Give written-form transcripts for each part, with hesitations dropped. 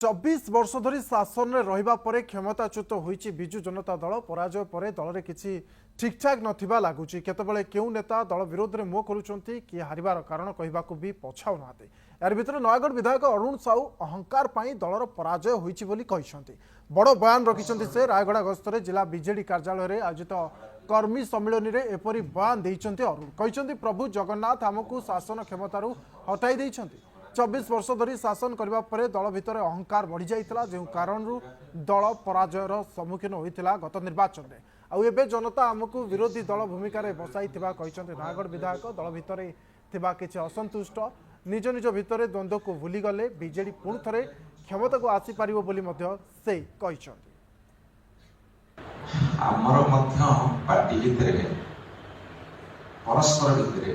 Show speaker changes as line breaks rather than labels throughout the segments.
24 वर्ष धरी शासन में रहिबा परे क्षमताच्युत होईची बिजु जनता दल पराजय परे दल रे किछि ठीक ठाक नथिबा लागुची केतबेले केउ नेता दल विरोध रे मुह खोलुचंती कि हारिबार कारण कहिबाकू भी पछाउ नाते यार भितर नयागढ़ विधायक अरुण साहू अहंकार पाई दलर पराजय होईची बोली कहिसंती बड़ बयान रखिसंती से रायगढ़ गस्त रे जिला बीजेडी कार्यालय रे आयोजित कर्मी सम्मेलन रे एपरी बयान देइचंती अरुण कहिसंती प्रभु जगन्नाथ हमकू शासन क्षमतारू हटाई देइचंती 24 वर्ष धरी शासन करबा परे दल भितर अहंकार बढ़ी जाइतला जो कारण दल पराजयर सम्मुखीन होइतिला गत निर्वाचन में आउ एबे जनता हमकू विरोधी दल भूमिका रे बसाइतिबा कहिसंती नयागढ़ विधायक दल भितर थिबा किछि असंतुष्ट निज निज भितर द्वंद्व को भूली गले बीजेडी पुणी थरे क्षमता को आसी पारिबो बोली मध्य से कहिसंती
आमर मध्य पार्टी भितर परस्पर भितर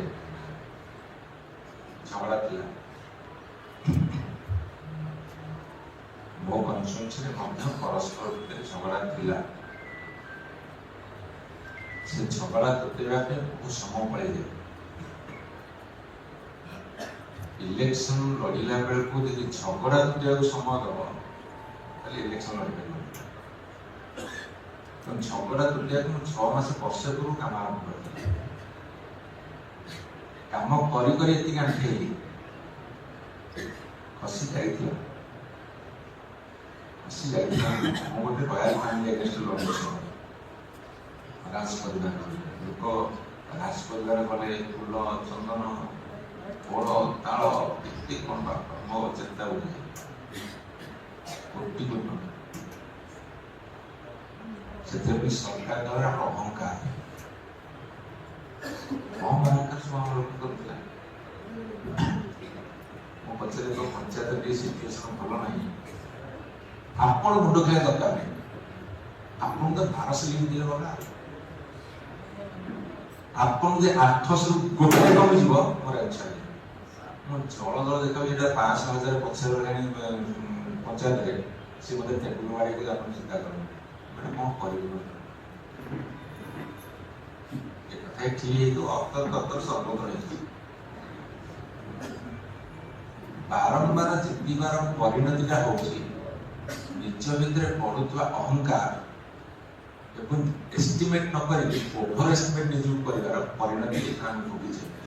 झगड़ा थिला मो कन्स्टिट्यूएंसी रे मध्य परस्पर भितर झगड़ा थिला से झगड़ा तुटेबा पे बहुत समय पड़े इलेक्शन लड़िला बेल को यदि झगड़ा तुटेबा समय दब ताले इलेक्शन लड़िबे तो झगड़ा तुटेबा को 6 मास वर्ष पूर्व काम आरंभ करते काम करी करी एति गांठी खसी जाइथिला मो गोटे रॉयल फैमिली अगेंस्ट लड़ुछन राज परिवार लोक राज परिवार गले फूल चंदन बड़ ताल एति कौन बाप मो चेता उठे कोटी कोटी से भी सरकार द्वारा अहंकार सब हम लोग करते मो पचरे तो पंचायत भी सिचुएशन भल नहीं आपण मुंड खेला दरकार नहीं आपण तो 1200 लिख दिले गला आपण जे 800 गोटे कम जीव मोर अच्छा मो जल दल देखा जेटा 5000 पछर लानी पंचायत रे से मते टेबुल मारी के आपण चिंता करू मैंने कौन करिबो एक कथा ठीक तो अतर सर्वोदय बारंबार जितबार परिणतिटा होची निज भितर पड़ुवा अहंकार एस्टिमेट न कर ओभर एस्टिमेट निज परिवार परिणति भोगी